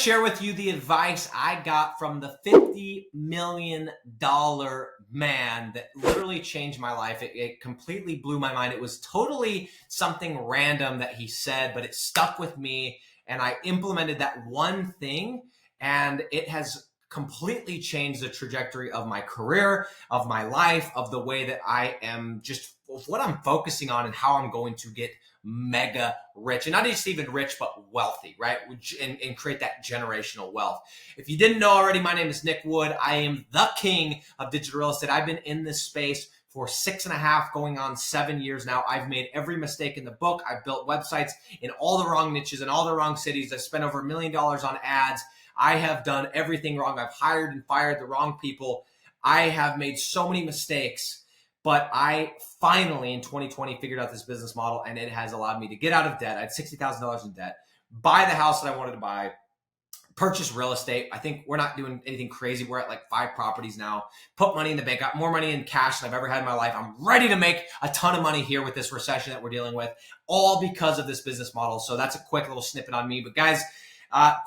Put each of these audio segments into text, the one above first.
share with you the advice I got from the $50 million man that literally changed my life. It completely blew my mind. It was totally something random that he said, but it stuck with me, and I implemented that one thing, and it has completely changed the trajectory of my career, of my life, of the way that I am, just what I'm focusing on and how I'm going to get mega rich, and not just even rich, but wealthy, right? And create that generational wealth. If you didn't know already, my name is Nick Wood. I am the king of digital real estate. I've been in this space for 6.5, going on 7 years now. I've made every mistake in the book. I've built websites in all the wrong niches, in all the wrong cities. I've spent over $1 million on ads. I have done everything wrong. I've hired and fired the wrong people. I have made so many mistakes. But I finally, in 2020, figured out this business model, and it has allowed me to get out of debt. I had $60,000 in debt, buy the house that I wanted to buy, purchase real estate. I think we're not doing anything crazy. We're at like 5 properties now, put money in the bank, got more money in cash than I've ever had in my life. I'm ready to make a ton of money here with this recession that we're dealing with, all because of this business model. So that's a quick little snippet on me. But guys,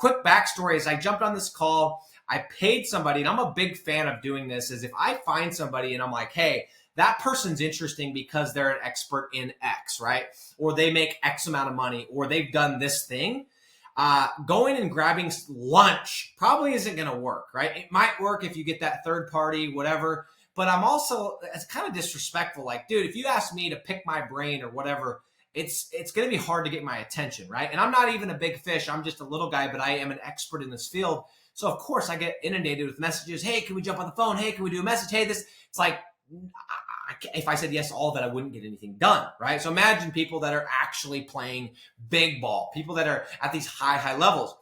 quick backstory is I jumped on this call. I paid somebody, and I'm a big fan of doing this, is if I find somebody and I'm like, hey, that person's interesting because they're an expert in X, right? Or they make X amount of money, or they've done this thing. Going and grabbing lunch probably isn't going to work, right? It might work if you get that third party, whatever. But I'm also, it's kind of disrespectful. Like, dude, if you ask me to pick my brain or whatever, it's going to be hard to get my attention, right? And I'm not even a big fish. I'm just a little guy, but I am an expert in this field. So of course I get inundated with messages. Hey, can we jump on the phone? Hey, can we do a message? Hey, this, it's like, if I said yes to all of it, I wouldn't get anything done, right? So imagine people that are actually playing big ball, people that are at these high levels.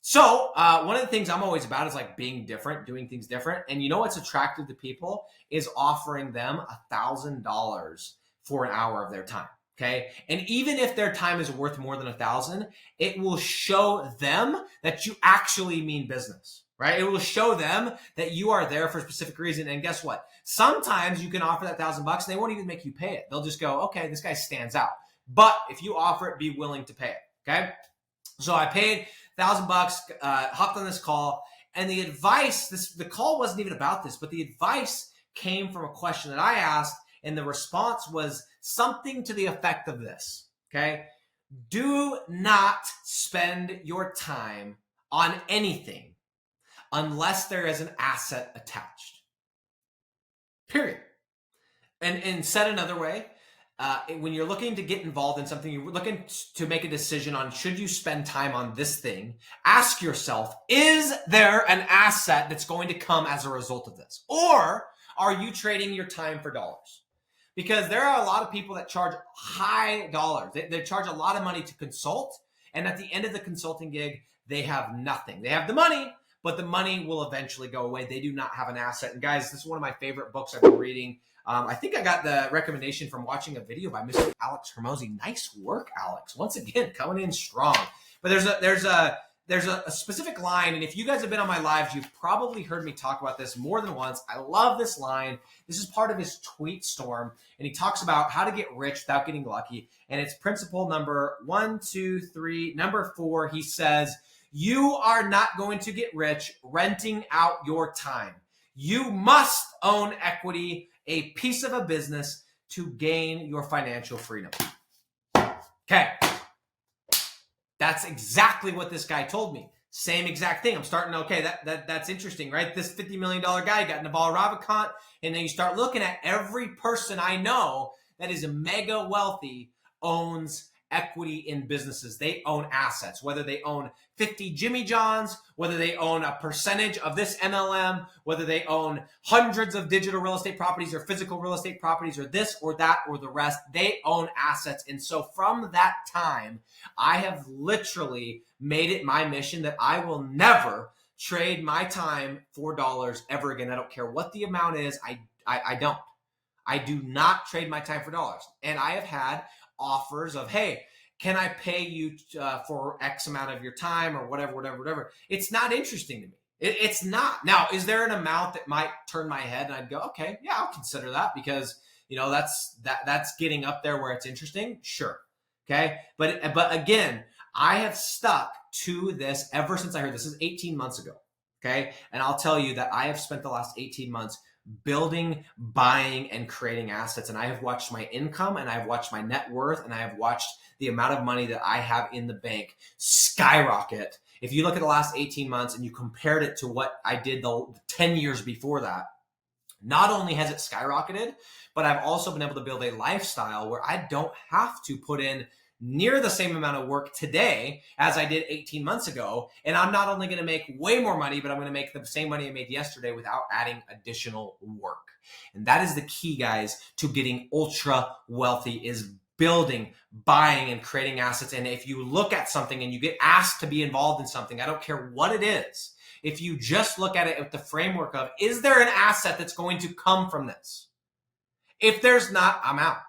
So one of the things I'm always about is like being different, doing things different. And you know what's attractive to people is offering them $1,000 for an hour of their time, okay? And even if their time is worth more than $1,000, it will show them that you actually mean business. Right? It will show them that you are there for a specific reason. And guess what? Sometimes you can offer that $1,000 and they won't even make you pay it. They'll just go, okay, this guy stands out. But if you offer it, be willing to pay it. Okay. So I paid $1,000, hopped on this call, and the advice, the call wasn't even about this, but the advice came from a question that I asked, and the response was something to the effect of this. Okay. Do not spend your time on anything unless there is an asset attached. Period. And said another way, when you're looking to get involved in something, you're looking to make a decision on should you spend time on this thing, ask yourself, is there an asset that's going to come as a result of this? Or are you trading your time for dollars? Because there are a lot of people that charge high dollars. They charge a lot of money to consult. And at the end of the consulting gig, they have nothing. They have the money, but the money will eventually go away. They do not have an asset. And guys, this is one of my favorite books I've been reading. I think I got the recommendation from watching a video by Mr. Alex Hormozi. Nice work, Alex. Once again, coming in strong. But there's a specific line, and if you guys have been on my lives, you've probably heard me talk about this more than once. I love this line. This is part of his tweet storm, and he talks about how to get rich without getting lucky. And it's principle number 1, 2, 3. Number 4, he says, you are not going to get rich renting out your time. You must own equity, a piece of a business, to gain your financial freedom. Okay. That's exactly what this guy told me. Same exact thing. I'm starting, okay, that's interesting, right? This $50 million guy got Naval Ravikant, and then you start looking at every person I know that is mega wealthy owns equity in businesses. They own assets, whether they own 50 Jimmy Johns, whether they own a percentage of this MLM, whether they own hundreds of digital real estate properties or physical real estate properties or this or that or the rest. They own assets. And so from that time, I have literally made it my mission that I will never trade my time for dollars ever again. I don't care what the amount is. I don't. I do not trade my time for dollars. And I have had offers of, hey, can I pay you for X amount of your time or whatever. It's not interesting to me. It's not. Now, is there an amount that might turn my head and I'd go, okay, yeah, I'll consider that because, you know, that's getting up there where it's interesting. Sure. Okay. But again, I have stuck to this ever since I heard this. This is 18 months ago. Okay. And I'll tell you that I have spent the last 18 months building, buying, and creating assets. And I have watched my income, and I've watched my net worth, and I have watched the amount of money that I have in the bank skyrocket. If you look at the last 18 months and you compared it to what I did the 10 years before that, not only has it skyrocketed, but I've also been able to build a lifestyle where I don't have to put in near the same amount of work today as I did 18 months ago. And I'm not only going to make way more money, but I'm going to make the same money I made yesterday without adding additional work. And that is the key, guys, to getting ultra wealthy, is building, buying, and creating assets. And if you look at something and you get asked to be involved in something, I don't care what it is, if you just look at it with the framework of, is there an asset that's going to come from this? If there's not, I'm out.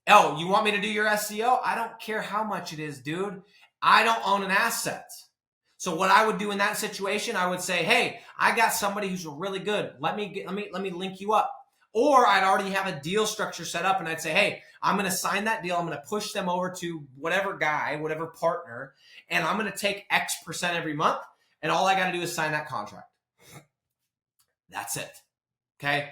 Oh, you want me to do your SEO? I don't care how much it is, dude. I don't own an asset. So what I would do in that situation, I would say, hey, I got somebody who's really good. Let me link you up. Or I'd already have a deal structure set up, and I'd say, hey, I'm going to sign that deal. I'm going to push them over to whatever guy, whatever partner, and I'm going to take X% every month, and all I got to do is sign that contract. That's it. Okay?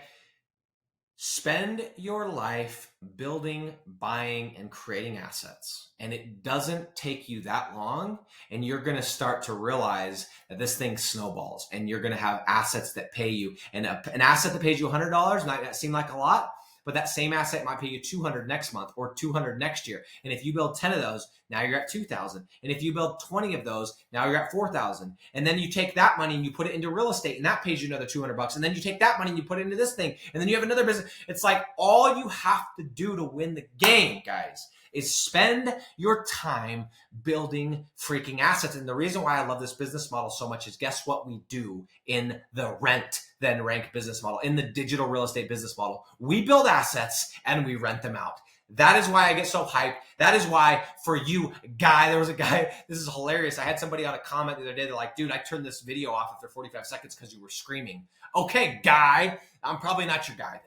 Spend your life building, buying, and creating assets. And it doesn't take you that long. And you're going to start to realize that this thing snowballs, and you're going to have assets that pay you. And an asset that pays you $100 might seem like a lot, but that same asset might pay you $200 next month or $200 next year. And if you build 10 of those, now you're at $2,000. And if you build 20 of those, now you're at $4,000. And then you take that money and you put it into real estate, and that pays you another $200. And then you take that money and you put it into this thing, and then you have another business. It's like all you have to do to win the game, guys, is spend your time building freaking assets. And the reason why I love this business model so much is, guess what we do in the Rent Then Rank business model, in the digital real estate business model? We build assets and we rent them out. That is why I get so hyped. That is why, for you, Guy, there was a guy, this is hilarious. I had somebody on a comment the other day, they're like, dude, I turned this video off after 45 seconds because you were screaming. Okay, Guy, I'm probably not your guy then.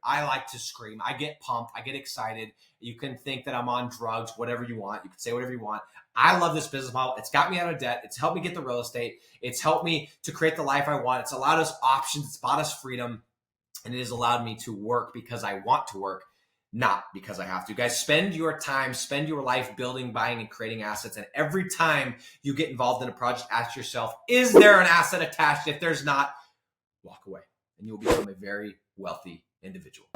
I like to scream. I get pumped. I get excited. You can think that I'm on drugs, whatever you want. You can say whatever you want. I love this business model. It's got me out of debt. It's helped me get the real estate. It's helped me to create the life I want. It's allowed us options. It's bought us freedom. And it has allowed me to work because I want to work, not because I have to. Guys, spend your time, spend your life building, buying, and creating assets. And every time you get involved in a project, ask yourself, is there an asset attached? If there's not, walk away, and you'll become a very wealthy individual.